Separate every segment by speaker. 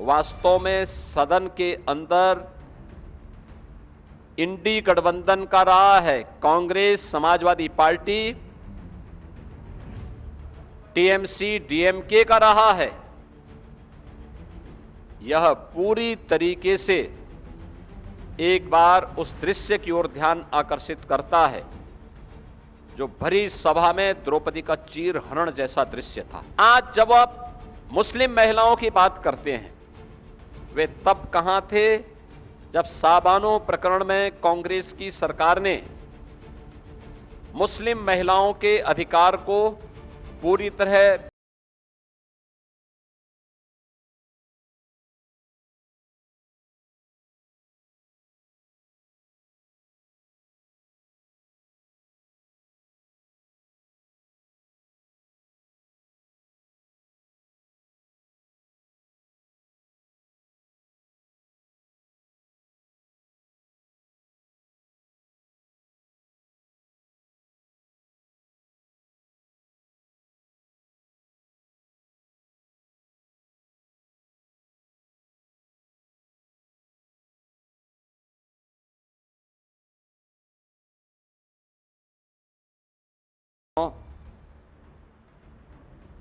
Speaker 1: वास्तव में सदन के अंदर इंडी गठबंधन का रहा है। Congress, Samajwadi party, TMC, DMK का रहा है। यह पूरी तरीके से एक बार उस दृश्य की ओर ध्यान आकर्षित करता है जो भरी सभा में द्रौपदी का चीरहरण जैसा दृश्य था। आज जब आप मुस्लिम महिलाओं की बात करते हैं, वे तब कहां थे जब साबानो प्रकरण में कांग्रेस की सरकार ने मुस्लिम महिलाओं के अधिकार को पूरी तरह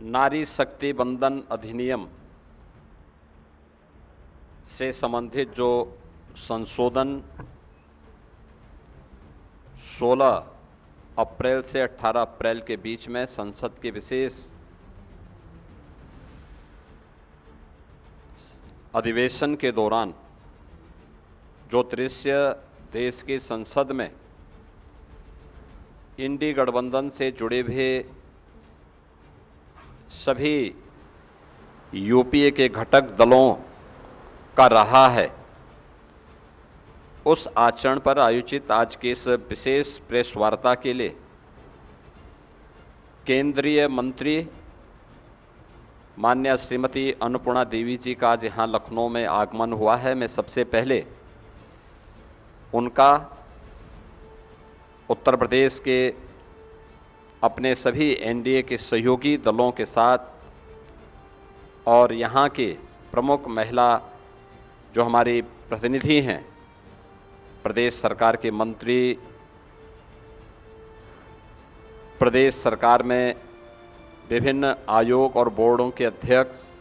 Speaker 1: नारी शक्ति वंदन अधिनियम से संबंधित जो संशोधन 16 अप्रैल से 18 अप्रैल के बीच में संसद के विशेष अधिवेशन के दौरान जो दृश्य देश की संसद में इंडी गठबंधन से जुड़े हुए सभी यूपीए के घटक दलों का रहा है, उस आचरण पर आयोजित आज के इस विशेष प्रेस वार्ता के लिए केंद्रीय मंत्री माननीय श्रीमती अन्नपूर्णा देवी जी का आज यहां लखनऊ में आगमन हुआ है। मैं सबसे पहले उनका उत्तर प्रदेश के अपने सभी एनडीए के सहयोगी दलों के साथ और यहां के प्रमुख महिला जो हमारी प्रतिनिधि हैं, प्रदेश सरकार के मंत्री, प्रदेश सरकार में विभिन्न आयोग और बोर्डों के अध्यक्ष,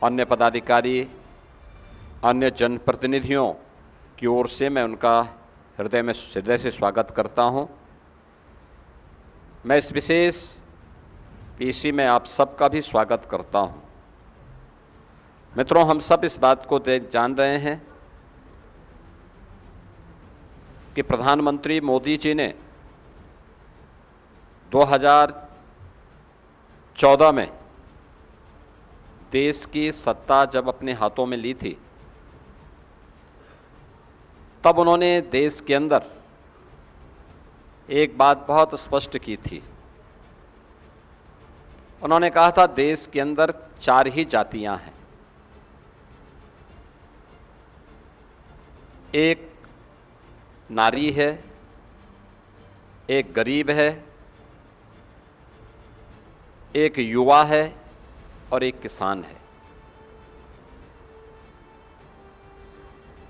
Speaker 1: अन्य पदाधिकारी, अन्य जनप्रतिनिधियों की ओर से मैं उनका हृदय से स्वागत करता हूं। मैं इस विशेष पीसी में आप सबका भी स्वागत करता हूं। मित्रों, हम सब इस बात को जान रहे हैं कि प्रधानमंत्री मोदी जी ने 2014 में देश की सत्ता जब अपने हाथों में ली थी, तब उन्होंने देश के अंदर एक बात बहुत स्पष्ट की थी। उन्होंने कहा था देश के अंदर 4 ही जातियां हैं, एक नारी है, एक गरीब है, एक युवा है और एक किसान है।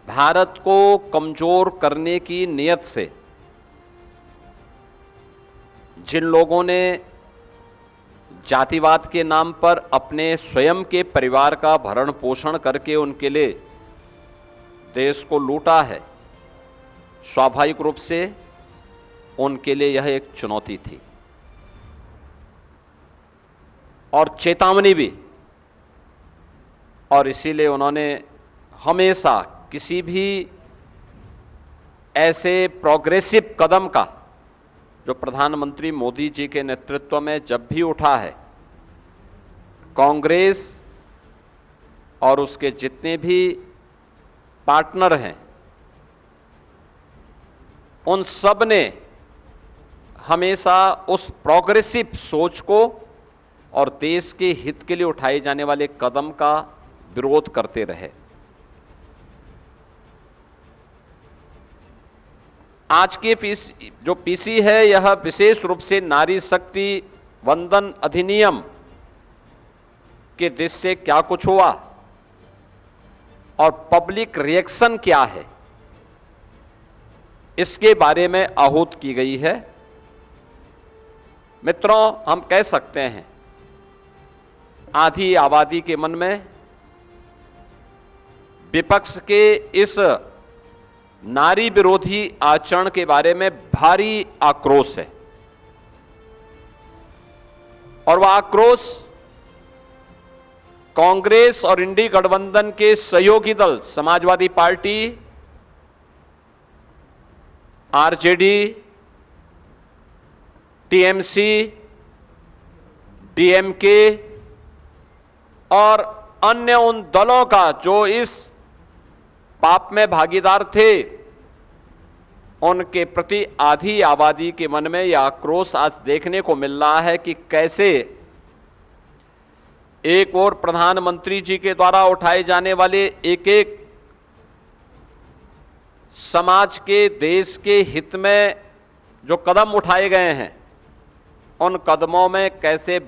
Speaker 1: भारत को कमजोर करने की नीयत से जिन लोगों ने जातिवाद के नाम पर अपने स्वयं के परिवार का भरण पोषण करके उनके लिए देश को लूटा है, स्वाभाविक रूप से उनके लिए यह एक चुनौती थी और चेतावनी भी। और इसीलिए उन्होंने हमेशा किसी भी ऐसे प्रोग्रेसिव कदम का जो प्रधानमंत्री मोदी जी के नेतृत्व में जब भी उठा है, कांग्रेस और उसके जितने भी पार्टनर हैं, उन सब ने हमेशा उस प्रोग्रेसिव सोच को और देश के हित के लिए उठाए जाने वाले कदम का विरोध करते रहे। आज के जो पीसी है, यह विशेष रूप से नारी शक्ति वंदन अधिनियम कि जिससे क्या कुछ हुआ और पब्लिक रिएक्शन क्या है, इसके बारे में आहूत की गई है। मित्रों, हम कह सकते हैं आधी आबादी के मन में विपक्ष के इस नारी विरोधी आचरण के बारे में भारी आक्रोश है और वह आक्रोश कांग्रेस और इंडी गठबंधन के सहयोगी दल Samajwadi party, RJD, TMC, DMK और अन्य उन दलों का जो इस पाप में भागीदार थे, उनके प्रति आधी आबादी के मन में यह आक्रोश आज देखने को मिल रहा है कि कैसे एक और प्रधानमंत्री जी के द्वारा उठाए जाने वाले एक एक समाज के, देश के हित में जो कदम उठाए गए हैं, उन कदमों में कैसे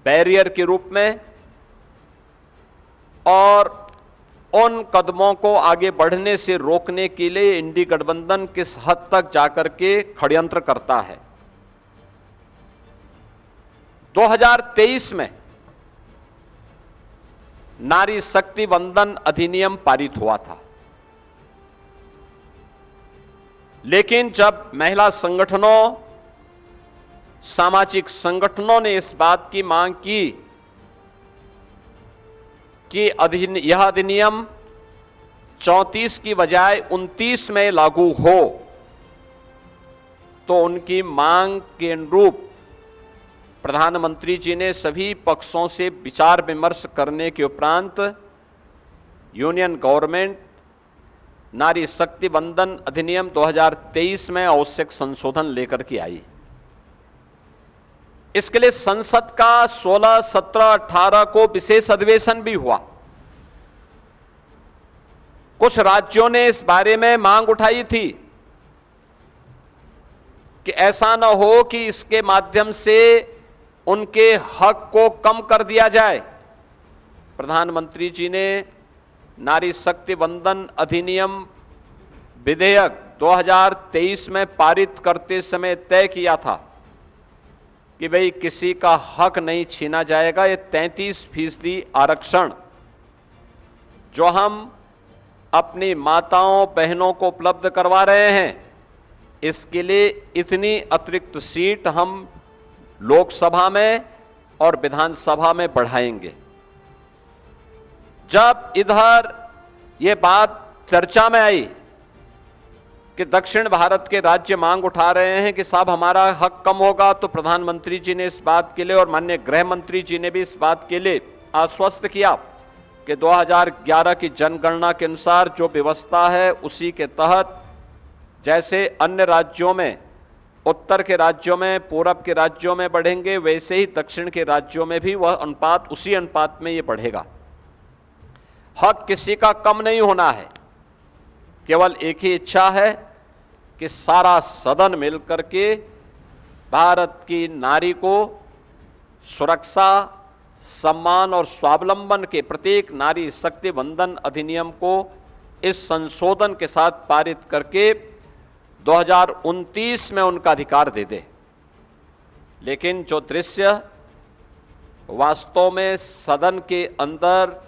Speaker 1: बैरियर के रूप में और उन कदमों को आगे बढ़ने से रोकने के लिए इंडी गठबंधन किस हद तक जाकर के षड्यंत्र करता है। 2023 में नारी शक्ति वंदन अधिनियम पारित हुआ था, लेकिन जब महिला संगठनों, सामाजिक संगठनों ने इस बात की मांग की कि यह अधिनियम 34 की बजाय 29 में लागू हो, तो उनकी मांग के अनुरूप प्रधानमंत्री जी ने सभी पक्षों से विचार विमर्श करने के उपरांत यूनियन गवर्नमेंट नारी शक्ति वंदन अधिनियम 2023 में आवश्यक संशोधन लेकर के आई। इसके लिए संसद का 16, 17, 18 को विशेष अधिवेशन भी हुआ। कुछ राज्यों ने इस बारे में मांग उठाई थी कि ऐसा न हो कि इसके माध्यम से उनके हक को कम कर दिया जाए। प्रधानमंत्री जी ने नारी शक्ति वंदन अधिनियम विधेयक 2023 में पारित करते समय तय किया था कि भाई किसी का हक नहीं छीना जाएगा। ये 33% आरक्षण जो हम अपनी माताओं बहनों को उपलब्ध करवा रहे हैं, इसके लिए इतनी अतिरिक्त सीट हम लोकसभा में और विधानसभा में बढ़ाएंगे। जब इधर ये बात चर्चा में आई कि दक्षिण भारत के राज्य मांग उठा रहे हैं कि साहब हमारा हक कम होगा, तो प्रधानमंत्री जी ने इस बात के लिए और माननीय गृह मंत्री जी ने भी इस बात के लिए आश्वस्त किया कि 2011 की जनगणना के अनुसार जो व्यवस्था है उसी के तहत जैसे अन्य राज्यों में, उत्तर के राज्यों में, पूरब के राज्यों में बढ़ेंगे, वैसे ही दक्षिण के राज्यों में भी वह अनुपात, उसी अनुपात में यह बढ़ेगा। हक किसी का कम नहीं होना है, केवल एक ही इच्छा है कि सारा सदन मिलकर के भारत की नारी को सुरक्षा, सम्मान और स्वावलंबन के प्रतीक नारी शक्ति वंदन अधिनियम को इस संशोधन के साथ पारित करके 2029 में उनका अधिकार दे दे। लेकिन जो दृश्य वास्तव में सदन के अंदर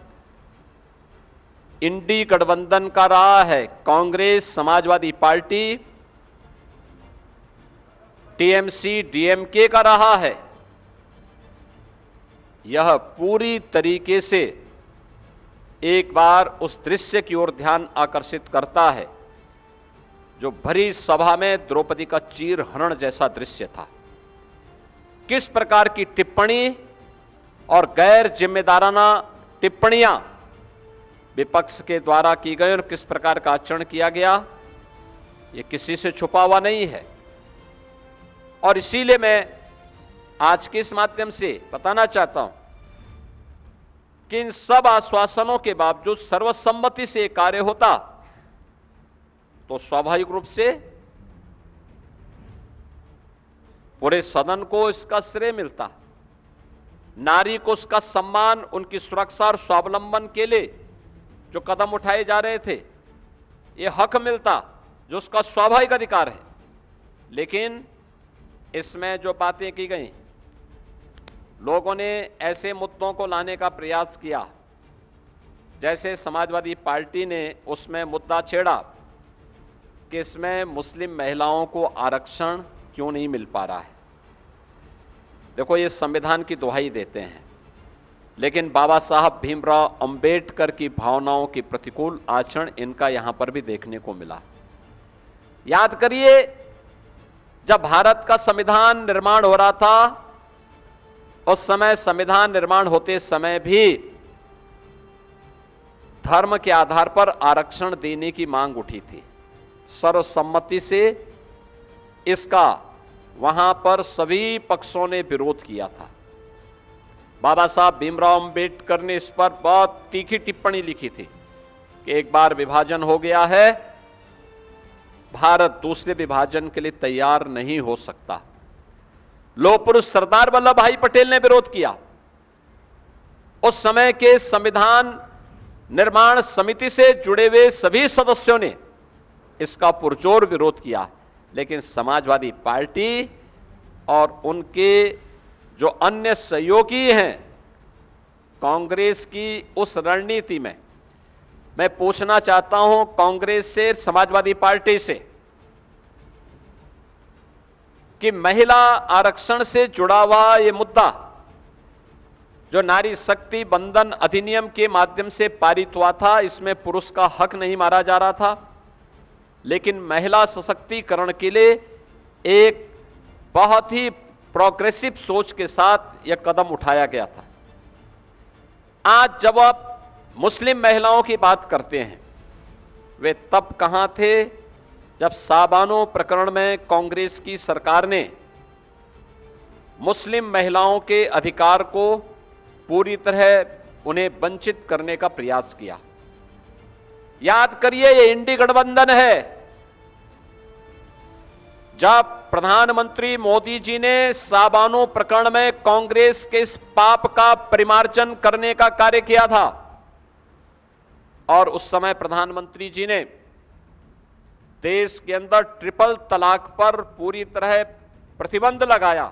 Speaker 1: इंडी गठबंधन का रहा है, Congress, Samajwadi party, TMC, DMK का रहा है, यह पूरी तरीके से एक बार उस दृश्य की ओर ध्यान आकर्षित करता है जो भरी सभा में द्रौपदी का चीर हरण जैसा दृश्य था। किस प्रकार की टिप्पणी और गैर जिम्मेदाराना टिप्पणियां विपक्ष के द्वारा की गई और किस प्रकार का आचरण किया गया, यह किसी से छुपा हुआ नहीं है। और इसीलिए मैं आज के इस माध्यम से बताना चाहता हूं कि इन सब आश्वासनों के बावजूद सर्वसम्मति से कार्य होता तो स्वाभाविक रूप से पूरे सदन को इसका श्रेय मिलता। नारी को उसका सम्मान, उनकी सुरक्षा और स्वावलंबन के लिए जो कदम उठाए जा रहे थे, ये हक मिलता जो उसका स्वाभाविक अधिकार है। लेकिन इसमें जो बातें की गई, लोगों ने ऐसे मुद्दों को लाने का प्रयास किया, जैसे समाजवादी पार्टी ने उसमें मुद्दा छेड़ा कि इसमें मुस्लिम महिलाओं को आरक्षण क्यों नहीं मिल पा रहा है। देखो, ये संविधान की दुहाई देते हैं, लेकिन बाबा साहब भीमराव अंबेडकर की भावनाओं की प्रतिकूल आचरण इनका यहां पर भी देखने को मिला। याद करिए, जब भारत का संविधान निर्माण हो रहा था, उस समय संविधान निर्माण होते समय भी धर्म के आधार पर आरक्षण देने की मांग उठी थी। सर्वसम्मति से इसका वहां पर सभी पक्षों ने विरोध किया था। बाबा साहब भीमराव अंबेडकर ने इस पर बहुत तीखी टिप्पणी लिखी थी कि एक बार विभाजन हो गया है, भारत दूसरे विभाजन के लिए तैयार नहीं हो सकता। लोह पुरुष सरदार वल्लभ भाई पटेल ने विरोध किया। उस समय के संविधान निर्माण समिति से जुड़े हुए सभी सदस्यों ने इसका पुरजोर विरोध किया, लेकिन समाजवादी पार्टी और उनके जो अन्य सहयोगी हैं कांग्रेस की उस रणनीति में, मैं पूछना चाहता हूं कांग्रेस से, समाजवादी पार्टी से, कि महिला आरक्षण से जुड़ा हुआ यह मुद्दा जो नारी शक्ति बंधन अधिनियम के माध्यम से पारित हुआ था, इसमें पुरुष का हक नहीं मारा जा रहा था, लेकिन महिला सशक्तिकरण के लिए एक बहुत ही प्रोग्रेसिव सोच के साथ यह कदम उठाया गया था। आज जब आप मुस्लिम महिलाओं की बात करते हैं, वे तब कहां थे जब साबानो प्रकरण में कांग्रेस की सरकार ने मुस्लिम महिलाओं के अधिकार को पूरी तरह उन्हें वंचित करने का प्रयास किया। याद करिए, ये इंडी गठबंधन है। जब प्रधानमंत्री मोदी जी ने साबानो प्रकरण में कांग्रेस के इस पाप का परिमार्जन करने का कार्य किया था, और उस समय प्रधानमंत्री जी ने देश के अंदर ट्रिपल तलाक पर पूरी तरह प्रतिबंध लगाया।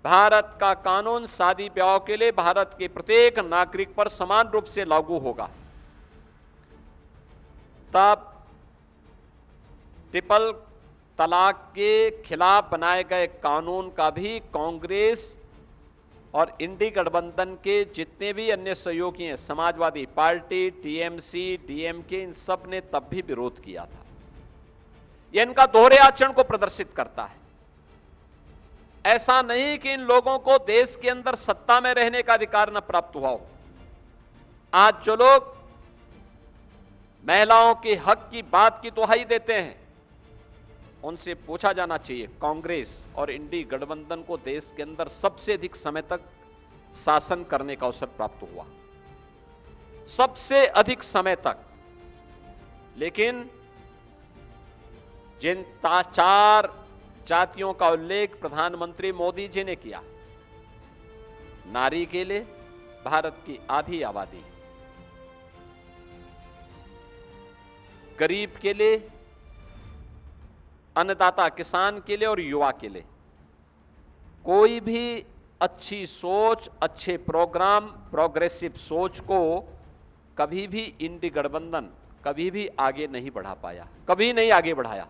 Speaker 1: भारत का कानून शादी ब्याह के लिए भारत के प्रत्येक नागरिक पर समान रूप से लागू होगा। तब ट्रिपल तलाक के खिलाफ बनाए गए कानून का भी कांग्रेस और इंडी गठबंधन के जितने भी अन्य सहयोगी हैं, समाजवादी पार्टी, टीएमसी, डीएमके, इन सब ने तब भी विरोध किया था। यह इनका दोहरे आचरण को प्रदर्शित करता है। ऐसा नहीं कि इन लोगों को देश के अंदर सत्ता में रहने का अधिकार न प्राप्त हुआ हो। आज जो लोग महिलाओं के हक की बात की दुहाई देते हैं, उनसे पूछा जाना चाहिए, कांग्रेस और इंडी गठबंधन को देश के अंदर सबसे अधिक समय तक शासन करने का अवसर प्राप्त हुआ, सबसे अधिक समय तक। लेकिन जिन चार जातियों का उल्लेख प्रधानमंत्री मोदी जी ने किया, नारी के लिए भारत की आधी आबादी, गरीब के लिए, अन्नदाता किसान के लिए और युवा के लिए, कोई भी अच्छी सोच, अच्छे प्रोग्राम, प्रोग्रेसिव सोच को कभी भी इंडी गठबंधन कभी भी आगे नहीं बढ़ा पाया, कभी नहीं आगे बढ़ाया।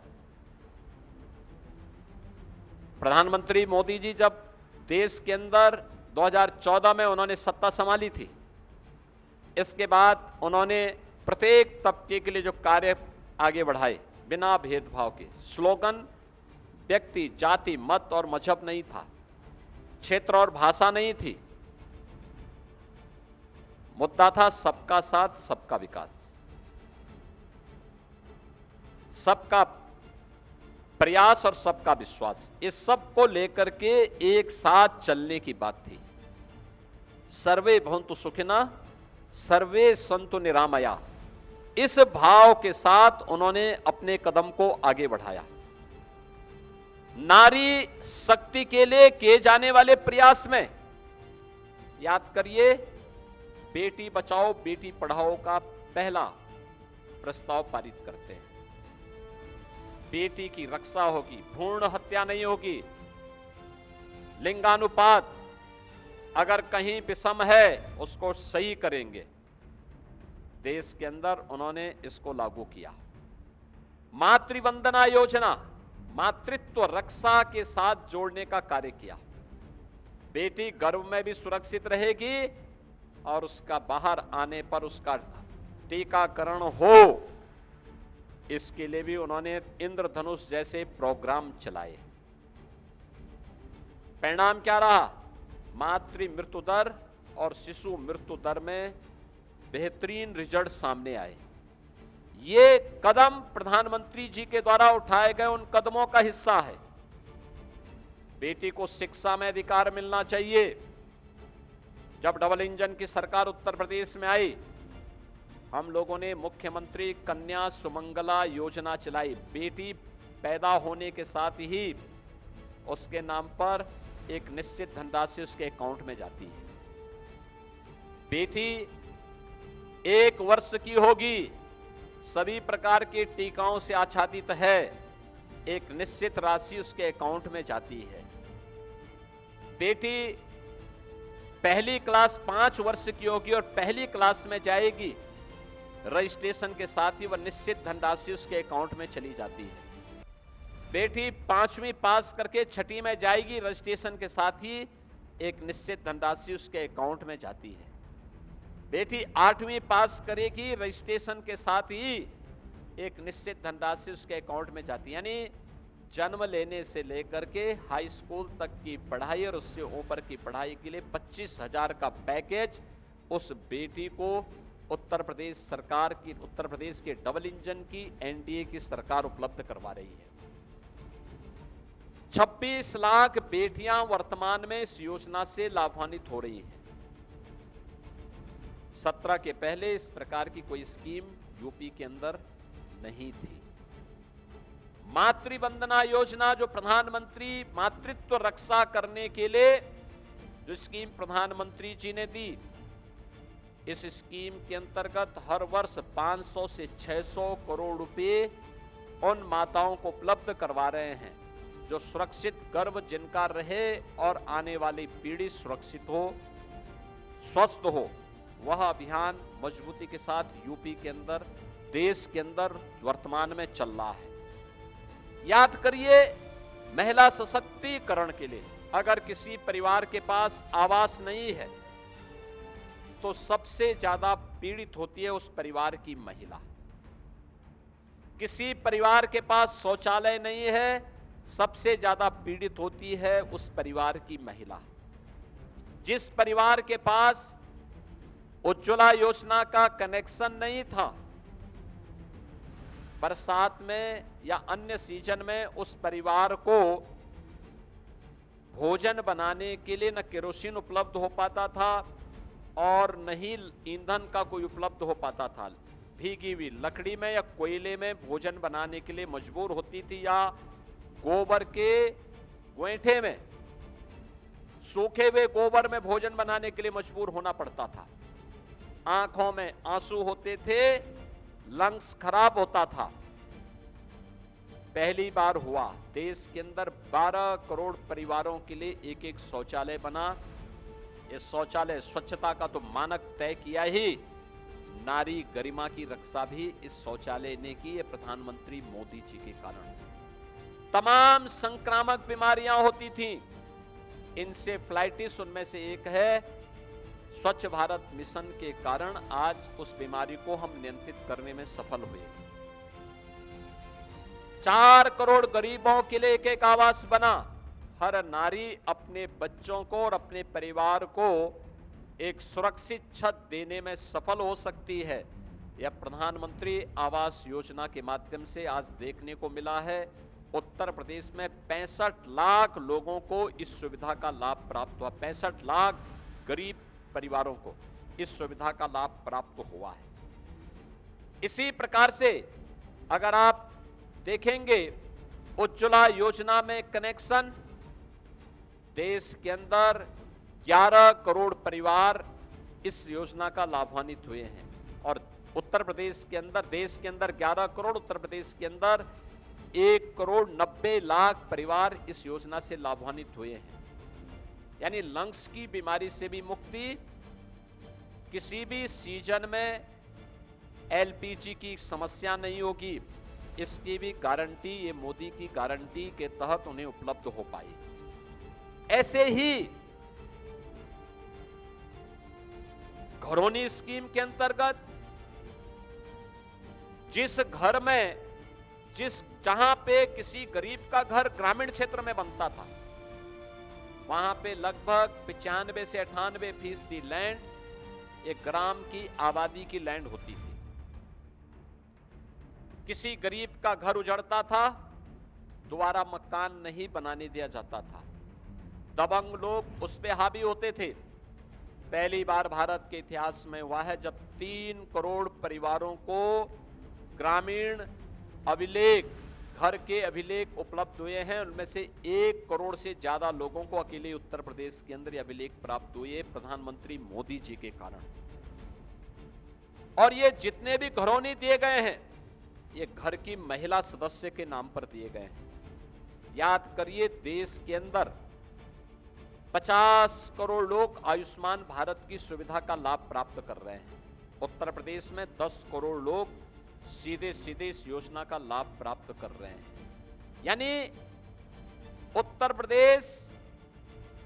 Speaker 1: प्रधानमंत्री मोदी जी जब देश के अंदर 2014 में उन्होंने सत्ता संभाली थी, इसके बाद उन्होंने प्रत्येक तबके के लिए जो कार्य आगे बढ़ाए, बिना भेदभाव के, स्लोगन व्यक्ति, जाति, मत और मजहब नहीं था, क्षेत्र और भाषा नहीं थी, मुद्दा था सबका साथ, सबका विकास, सबका प्रयास और सबका विश्वास। इस सब को लेकर के एक साथ चलने की बात थी। सर्वे भवन्तु सुखिनः, सर्वे सन्तु निरामया, इस भाव के साथ उन्होंने अपने कदम को आगे बढ़ाया। नारी शक्ति के लिए किए जाने वाले प्रयास में याद करिए, बेटी बचाओ बेटी पढ़ाओ का पहला प्रस्ताव पारित करते हैं। बेटी की रक्षा होगी, भ्रूण हत्या नहीं होगी, लिंगानुपात अगर कहीं विषम है उसको सही करेंगे। देश के अंदर उन्होंने इसको लागू किया। मातृवंदना योजना मातृत्व रक्षा के साथ जोड़ने का कार्य किया। बेटी गर्भ में भी सुरक्षित रहेगी और उसका बाहर आने पर उसका टीकाकरण हो, इसके लिए भी उन्होंने इंद्रधनुष जैसे प्रोग्राम चलाए। परिणाम क्या रहा? मातृ मृत्यु दर और शिशु मृत्यु दर में बेहतरीन रिजल्ट सामने आए। ये कदम प्रधानमंत्री जी के द्वारा उठाए गए उन कदमों का हिस्सा है। बेटी को शिक्षा में अधिकार मिलना चाहिए। जब डबल इंजन की सरकार उत्तर प्रदेश में आई, हम लोगों ने मुख्यमंत्री कन्या सुमंगला योजना चलाई। बेटी पैदा होने के साथ ही उसके नाम पर एक निश्चित धनराशि उसके अकाउंट में जाती है। बेटी 1 वर्ष की होगी, सभी प्रकार के टीकाओं से आच्छादित है, एक निश्चित राशि उसके अकाउंट में जाती है। बेटी पहली क्लास 5 वर्ष की होगी और पहली क्लास में जाएगी, रजिस्ट्रेशन के साथ ही वह निश्चित धनराशि उसके अकाउंट में चली जाती है। बेटी 5वीं पास करके 6ठी में जाएगी, रजिस्ट्रेशन के साथ ही एक निश्चित धनराशि उसके अकाउंट में जाती है। बेटी 8वीं पास करेगी, रजिस्ट्रेशन के साथ ही एक निश्चित धनराशि उसके अकाउंट में जाती है। यानी जन्म लेने से लेकर के हाई स्कूल तक की पढ़ाई और उससे ऊपर की पढ़ाई के लिए 25,000 का पैकेज उस बेटी को उत्तर प्रदेश सरकार की, उत्तर प्रदेश के डबल इंजन की एनडीए की सरकार उपलब्ध करवा रही है। 26 लाख बेटियां वर्तमान में इस योजना से लाभान्वित हो रही हैं। 17 के पहले इस प्रकार की कोई स्कीम यूपी के अंदर नहीं थी। मातृवंदना योजना जो प्रधानमंत्री मातृत्व रक्षा करने के लिए जो स्कीम प्रधानमंत्री जी ने दी, इस स्कीम के अंतर्गत हर वर्ष 500 से 600 करोड़ रुपए उन माताओं को उपलब्ध करवा रहे हैं जो सुरक्षित गर्भ जिनका रहे और आने वाली पीढ़ी सुरक्षित हो, स्वस्थ हो। वह अभियान मजबूती के साथ यूपी के अंदर, देश के अंदर वर्तमान में चल रहा है। याद करिए, महिला सशक्तिकरण के लिए अगर किसी परिवार के पास आवास नहीं है तो सबसे ज्यादा पीड़ित होती है उस परिवार की महिला। किसी परिवार के पास शौचालय नहीं है, सबसे ज्यादा पीड़ित होती है उस परिवार की महिला। जिस परिवार के पास उज्ज्वला योजना का कनेक्शन नहीं था, बरसात में या अन्य सीजन में उस परिवार को भोजन बनाने के लिए न केरोसिन उपलब्ध हो पाता था और न ही ईंधन का कोई उपलब्ध हो पाता था। भीगी हुई लकड़ी में या कोयले में भोजन बनाने के लिए मजबूर होती थी या गोबर के गोईठे में, सूखे हुए गोबर में भोजन बनाने के लिए मजबूर होना पड़ता था। आंखों में आंसू होते थे, लंग्स खराब होता था। पहली बार हुआ देश के अंदर 12 करोड़ परिवारों के लिए एक एक शौचालय बना। इस शौचालय स्वच्छता का तो मानक तय किया ही, नारी गरिमा की रक्षा भी इस शौचालय ने की है प्रधानमंत्री मोदी जी के कारण। तमाम संक्रामक बीमारियां होती थीं, इंसेफ्लाइटिस उनमें से एक है। स्वच्छ भारत मिशन के कारण आज उस बीमारी को हम नियंत्रित करने में सफल हुए। 4 करोड़ गरीबों के लिए एक एक आवास बना। हर नारी अपने बच्चों को और अपने परिवार को एक सुरक्षित छत देने में सफल हो सकती है। यह प्रधानमंत्री आवास योजना के माध्यम से आज देखने को मिला है। उत्तर प्रदेश में 65 लाख लोगों को इस सुविधा का लाभ प्राप्त हुआ। 65 लाख गरीब परिवारों को इस सुविधा का लाभ प्राप्त हुआ है। इसी प्रकार से अगर आप देखेंगे उज्ज्वला योजना में कनेक्शन, देश के अंदर 11 करोड़ परिवार इस योजना का लाभान्वित हुए हैं और उत्तर प्रदेश के अंदर, देश के अंदर 11 करोड़, उत्तर प्रदेश के अंदर 1 करोड़ 90 लाख परिवार इस योजना से लाभान्वित हुए हैं। यानी लंग्स की बीमारी से भी मुक्ति, किसी भी सीजन में एलपीजी की समस्या नहीं होगी, इसकी भी गारंटी ये मोदी की गारंटी के तहत उन्हें उपलब्ध हो पाई। ऐसे ही घरौनी स्कीम के अंतर्गत जिस घर में जहां पे किसी गरीब का घर ग्रामीण क्षेत्र में बनता था, वहां पे लगभग 95 से 98% लैंड एक ग्राम की आबादी की लैंड होती थी। किसी गरीब का घर उजड़ता था, दोबारा मकान नहीं बनाने दिया जाता था, दबंग लोग उस पे हावी होते थे। पहली बार भारत के इतिहास में हुआ है जब 3 करोड़ परिवारों को ग्रामीण अभिलेख, घर के अभिलेख उपलब्ध हुए हैं। उनमें से 1 करोड़ से ज्यादा लोगों को अकेले उत्तर प्रदेश के अंदर अभिलेख प्राप्त हुए प्रधानमंत्री मोदी जी के कारण। और ये जितने भी घरौनी दिए गए हैं, ये घर की महिला सदस्य के नाम पर दिए गए हैं। याद करिए, देश के अंदर 50 करोड़ लोग आयुष्मान भारत की सुविधा का लाभ प्राप्त कर रहे हैं। उत्तर प्रदेश में 10 करोड़ लोग सीधे सीधे इस योजना का लाभ प्राप्त कर रहे हैं। यानी उत्तर प्रदेश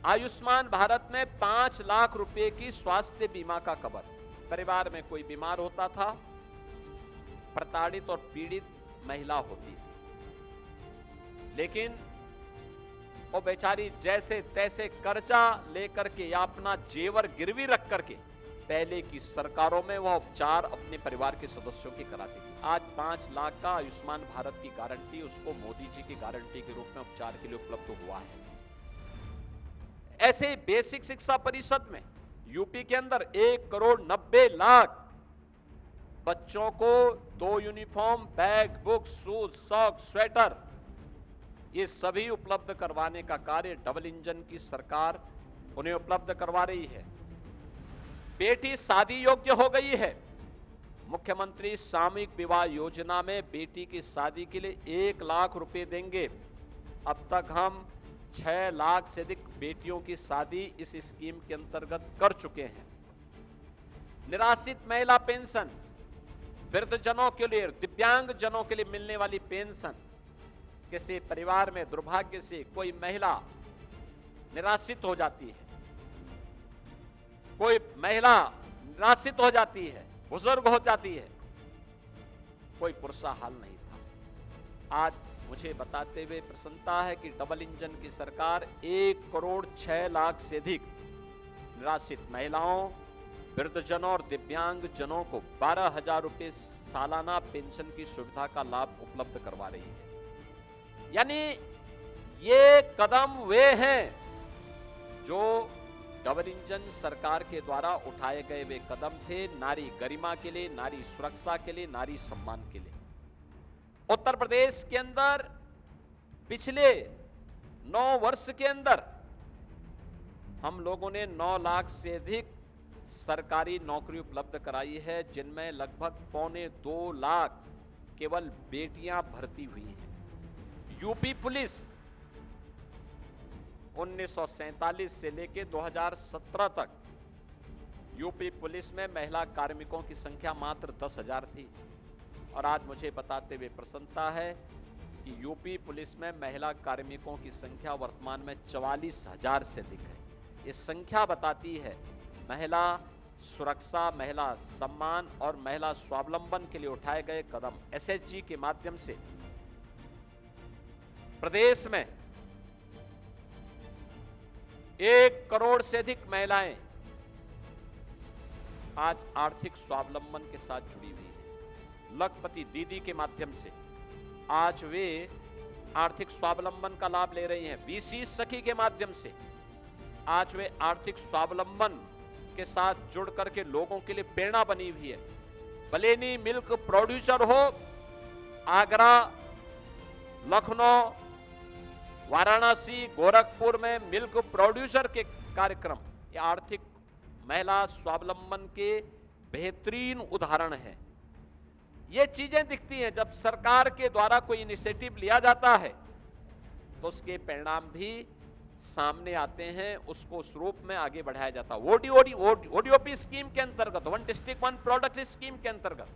Speaker 1: आयुष्मान भारत में 5 लाख रुपए की स्वास्थ्य बीमा का कवर। परिवार में कोई बीमार होता था, प्रताड़ित और पीड़ित महिला होती थी, लेकिन वो बेचारी जैसे तैसे कर्जा लेकर के या अपना जेवर गिरवी रख करके पहले की सरकारों में वह उपचार अपने परिवार के सदस्यों की कराती थी। आज 5 लाख का आयुष्मान भारत की गारंटी उसको मोदी जी की गारंटी के रूप में उपचार के लिए उपलब्ध हुआ है। ऐसे ही बेसिक शिक्षा परिषद में यूपी के अंदर 1 करोड़ 90 लाख बच्चों को 2 uniform, bag, book, shoes, socks, sweater, ये सभी उपलब्ध करवाने का कार्य डबल इंजन की सरकार उन्हें उपलब्ध करवा रही है। बेटी शादी योग्य हो गई है। मुख्यमंत्री सामूहिक विवाह योजना में बेटी की शादी के लिए 1 लाख रुपए देंगे। अब तक हम 6 लाख से अधिक बेटियों की शादी इस स्कीम के अंतर्गत कर चुके हैं। निराश्रित महिला पेंशन, वृद्धजनों के लिए, दिव्यांग जनों के लिए मिलने वाली पेंशन, किसी परिवार में दुर्भाग्य से कोई महिला निराश्रित हो जाती है, कोई महिला निराश्रित हो जाती है, बुजुर्ग हो जाती है, कोई पुरसा हाल नहीं था। आज मुझे बताते हुए प्रसन्नता है कि डबल इंजन की सरकार 1 करोड़ 6 लाख से अधिक निराश्रित महिलाओं, वृद्धजनों और दिव्यांग जनों को 12,000 रुपए सालाना पेंशन की सुविधा का लाभ उपलब्ध करवा रही है। यानी ये कदम वे हैं जो डबल इंजन सरकार के द्वारा उठाए गए वे कदम थे नारी गरिमा के लिए, नारी सुरक्षा के लिए, नारी सम्मान के लिए। उत्तर प्रदेश के अंदर पिछले 9 वर्ष के अंदर हम लोगों ने 9 लाख से अधिक सरकारी नौकरी उपलब्ध कराई है, जिनमें लगभग 1.25 लाख केवल बेटियां भर्ती हुई हैं। यूपी पुलिस 1947 से लेकर 2017 तक यूपी पुलिस में महिला कार्मिकों की संख्या मात्र 10,000 थी और आज मुझे बताते हुए प्रसन्नता है कि यूपी पुलिस में महिला कार्मिकों की संख्या वर्तमान में 44,000 से अधिक है। ये संख्या बताती है महिला सुरक्षा, महिला सम्मान और महिला स्वावलंबन के लिए उठाए गए कदम। एसएचजी के माध्यम से प्रदेश में 1 करोड़ से अधिक महिलाएं आज आर्थिक स्वावलंबन के साथ जुड़ी हुई हैं। लखपति दीदी के माध्यम से आज वे आर्थिक स्वावलंबन का लाभ ले रही हैं। बीसी सखी के माध्यम से आज वे आर्थिक स्वावलंबन के साथ जुड़ करके लोगों के लिए प्रेरणा बनी हुई है। बलेनी मिल्क प्रोड्यूसर हो, आगरा लखनऊ, वाराणसी, गोरखपुर में मिल्क प्रोड्यूसर के कार्यक्रम ये आर्थिक महिला स्वावलंबन के बेहतरीन उदाहरण हैं। ये चीजें दिखती हैं जब सरकार के द्वारा कोई इनिशिएटिव लिया जाता है तो उसके परिणाम भी सामने आते हैं, उसको उस रूप में आगे बढ़ाया जाता है। ओडीओपी स्कीम के अंतर्गत, one district one product scheme के अंतर्गत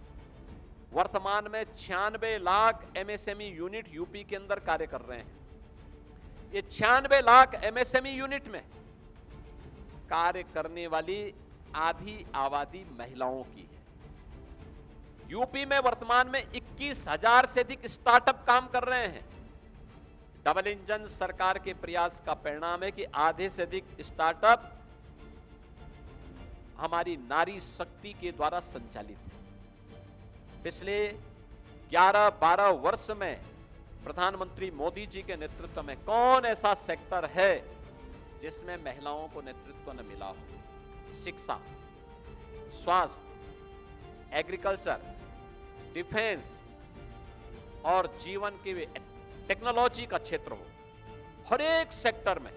Speaker 1: वर्तमान में 96 लाख एमएसएमई यूनिट यूपी के अंदर कार्य कर रहे हैं। ये 96 लाख एमएसएमई यूनिट में कार्य करने वाली आधी आबादी महिलाओं की है। यूपी में वर्तमान में 21,000 से अधिक स्टार्टअप काम कर रहे हैं। डबल इंजन सरकार के प्रयास का परिणाम है कि आधे से अधिक स्टार्टअप हमारी नारी शक्ति के द्वारा संचालित है। पिछले 11-12 वर्ष में प्रधानमंत्री मोदी जी के नेतृत्व में कौन ऐसा सेक्टर है जिसमें महिलाओं को नेतृत्व न मिला हो? शिक्षा, स्वास्थ्य, एग्रीकल्चर, डिफेंस और जीवन के टेक्नोलॉजी का क्षेत्र हो, हर एक सेक्टर में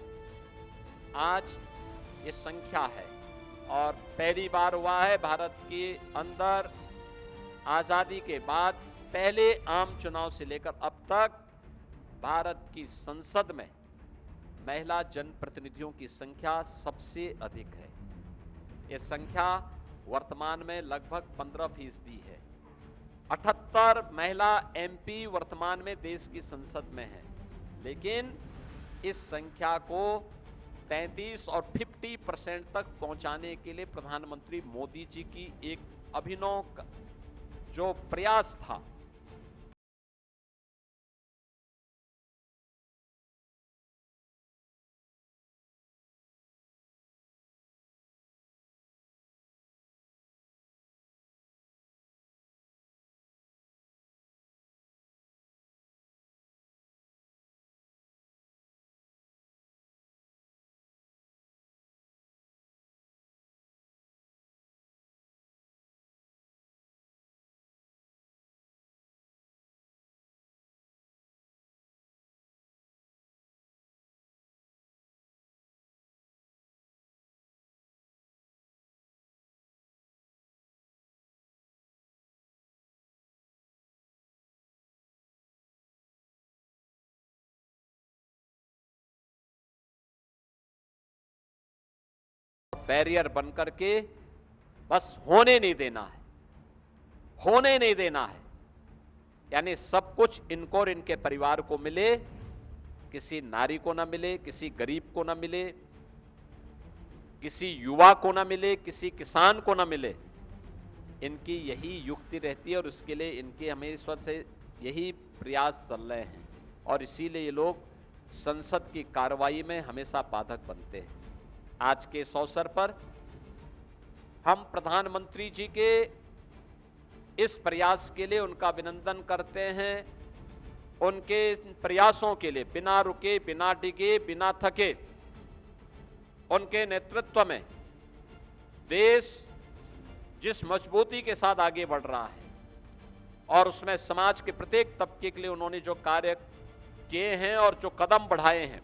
Speaker 1: आज ये संख्या है। और पहली बार हुआ है भारत के अंदर आजादी के बाद पहले आम चुनाव से लेकर अब तक भारत की संसद में महिला जनप्रतिनिधियों की संख्या सबसे अधिक है। यह संख्या वर्तमान में लगभग 15% है। 78 महिला एमपी वर्तमान में देश की संसद में है, लेकिन इस संख्या को 33 और 50% तक पहुंचाने के लिए प्रधानमंत्री मोदी जी की एक अभिनव जो प्रयास था, बैरियर बनकर के बस होने नहीं देना है, होने नहीं देना है। यानी सब कुछ इनको और इनके परिवार को मिले, किसी नारी को ना मिले, किसी गरीब को ना मिले, किसी युवा को ना मिले, किसी किसान को ना मिले। इनकी यही युक्ति रहती है और उसके लिए इनके हमेशा से यही प्रयास चल रहे हैं और इसीलिए ये लोग संसद की कार्रवाई में हमेशा बाधक बनते हैं। आज के इस अवसर पर हम प्रधानमंत्री जी के इस प्रयास के लिए उनका अभिनंदन करते हैं। उनके प्रयासों के लिए बिना रुके, बिना डिगे, बिना थके उनके नेतृत्व में देश जिस मजबूती के साथ आगे बढ़ रहा है और उसमें समाज के प्रत्येक तबके के लिए उन्होंने जो कार्य किए हैं और जो कदम बढ़ाए हैं,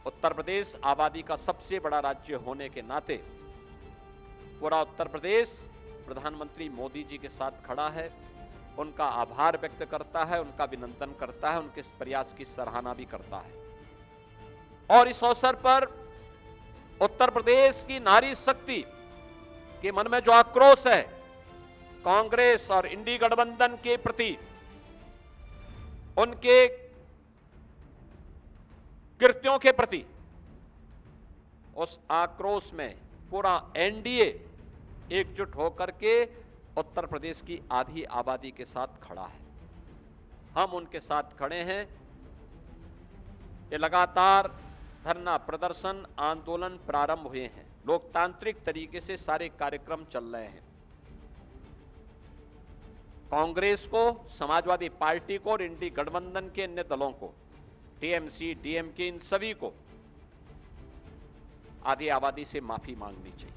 Speaker 1: उत्तर प्रदेश आबादी का सबसे बड़ा राज्य होने के नाते पूरा उत्तर प्रदेश प्रधानमंत्री मोदी जी के साथ खड़ा है, उनका आभार व्यक्त करता है, उनका अभिनंदन करता है, उनके इस प्रयास की सराहना भी करता है। और इस अवसर पर उत्तर प्रदेश की नारी शक्ति के मन में जो आक्रोश है कांग्रेस और इंडी गठबंधन के प्रति, उनके कृत्यों के प्रति, उस आक्रोश में पूरा एनडीए एकजुट होकर के उत्तर प्रदेश की आधी आबादी के साथ खड़ा है। हम उनके साथ खड़े हैं। ये लगातार धरना प्रदर्शन आंदोलन प्रारंभ हुए हैं, लोकतांत्रिक तरीके से सारे कार्यक्रम चल रहे हैं। कांग्रेस को, समाजवादी पार्टी को और इंडी गठबंधन के अन्य दलों को, टीएमसी, डीएमके, इन सभी को आधी आबादी से माफी मांगनी चाहिए,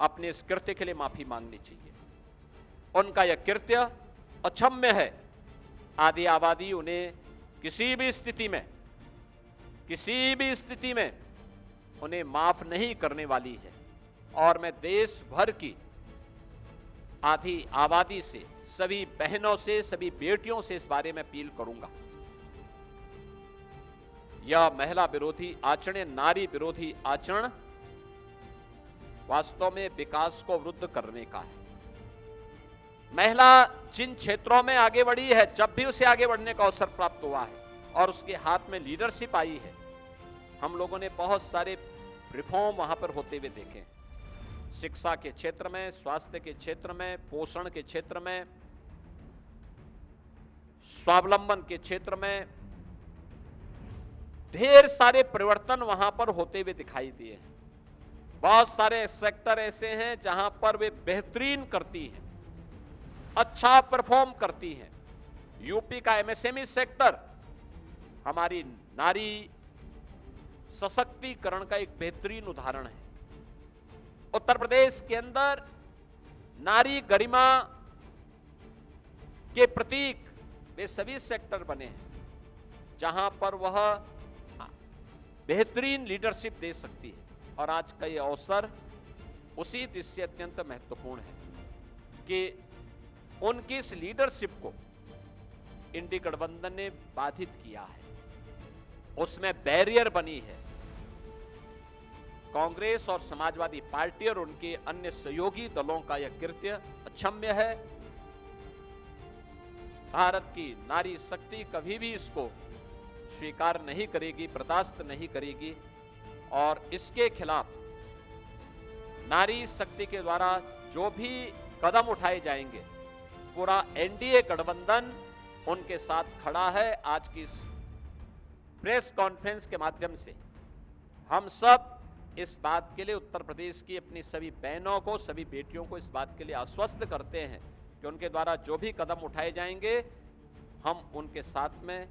Speaker 1: अपने इस कृत्य के लिए माफी मांगनी चाहिए। उनका यह कृत्य अक्षम्य है आधी आबादी उन्हें किसी भी स्थिति में उन्हें माफ नहीं करने वाली है। और मैं देश भर की आधी आबादी से, सभी बहनों से, सभी बेटियों से इस बारे में अपील करूंगा। यह महिला विरोधी आचरण, नारी विरोधी आचरण वास्तव में विकास को अवरुद्ध करने का है। महिला जिन क्षेत्रों में आगे बढ़ी है, जब भी उसे आगे बढ़ने का अवसर प्राप्त हुआ है और उसके हाथ में लीडरशिप आई है, हम लोगों ने बहुत सारे रिफॉर्म वहां पर होते हुए देखे। शिक्षा के क्षेत्र में, स्वास्थ्य के क्षेत्र में, पोषण के क्षेत्र में, स्वावलंबन के क्षेत्र में ढेर सारे परिवर्तन वहां पर होते हुए दिखाई दिए हैं। बहुत सारे सेक्टर ऐसे हैं जहां पर वे बेहतरीन करती हैं, अच्छा परफॉर्म करती हैं। यूपी का एमएसएमई सेक्टर हमारी नारी सशक्तिकरण का एक बेहतरीन उदाहरण है। उत्तर प्रदेश के अंदर नारी गरिमा के प्रतीक वे सभी सेक्टर बने हैं जहां पर वह बेहतरीन लीडरशिप दे सकती है। और आज का यह अवसर उसी दृष्टि अत्यंत महत्वपूर्ण है कि उनकी इस लीडरशिप को इंडी गठबंधन ने बाधित किया है, उसमें बैरियर बनी है। कांग्रेस और समाजवादी पार्टी और उनके अन्य सहयोगी दलों का यह कृत्य अक्षम्य है। भारत की नारी शक्ति कभी भी इसको स्वीकार नहीं करेगी, बर्दाश्त नहीं करेगी और इसके खिलाफ नारी शक्ति के द्वारा जो भी कदम उठाए जाएंगे, पूरा एनडीए गठबंधन उनके साथ खड़ा है। आज की इस प्रेस कॉन्फ्रेंस के माध्यम से हम सब इस बात के लिए उत्तर प्रदेश की अपनी सभी बहनों को, सभी बेटियों को इस बात के लिए आश्वस्त करते हैं कि उनके द्वारा जो भी कदम उठाए जाएंगे, हम उनके साथ में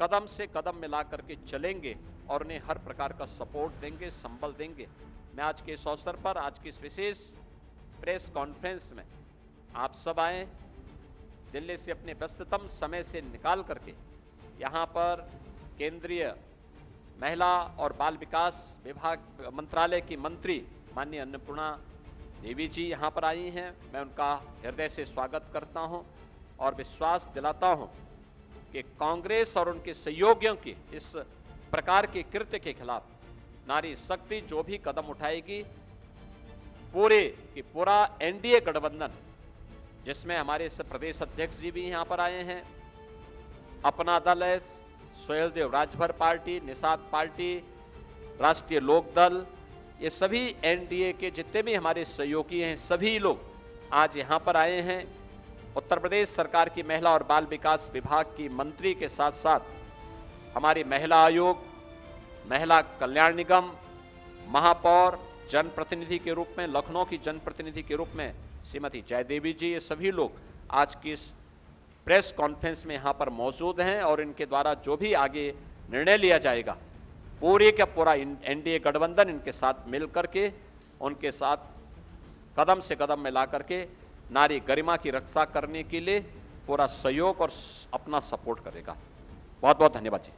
Speaker 1: कदम से कदम मिला करके चलेंगे और उन्हें हर प्रकार का सपोर्ट देंगे, संबल देंगे। मैं आज के इस अवसर पर, आज की इस विशेष प्रेस कॉन्फ्रेंस में आप सब आए, दिल्ली से अपने व्यस्ततम समय से निकाल करके यहां पर केंद्रीय महिला और बाल विकास विभाग मंत्रालय की मंत्री माननीय अन्नपूर्णा देवी जी यहां पर आई हैं। मैं उनका हृदय से स्वागत करता हूं और विश्वास दिलाता हूं कि कांग्रेस और उनके सहयोगियों के इस प्रकार के कृत्य के खिलाफ नारी शक्ति जो भी कदम उठाएगी, पूरा एनडीए गठबंधन, जिसमें हमारे प्रदेश अध्यक्ष जी भी यहां पर आए हैं, अपना दल है, सुहेलदेव राजभर पार्टी, निषाद पार्टी, राष्ट्रीय लोक दल, ये सभी एनडीए के जितने भी हमारे सहयोगी हैं, सभी लोग आज यहां पर आए हैं। उत्तर प्रदेश सरकार की महिला और बाल विकास विभाग की मंत्री के साथ साथ हमारी महिला आयोग, महिला कल्याण निगम, महापौर, जनप्रतिनिधि के रूप में, लखनऊ की जनप्रतिनिधि के रूप में श्रीमती जयदेवी जी, ये सभी लोग आज की इस प्रेस कॉन्फ्रेंस में यहां पर मौजूद हैं और इनके द्वारा जो भी आगे निर्णय लिया जाएगा, पूरे का पूरा एनडीए गठबंधन इनके साथ मिल करके, उनके साथ कदम से कदम मिला करके नारी गरिमा की रक्षा करने के लिए पूरा सहयोग और अपना सपोर्ट करेगा। बहुत बहुत धन्यवाद जी।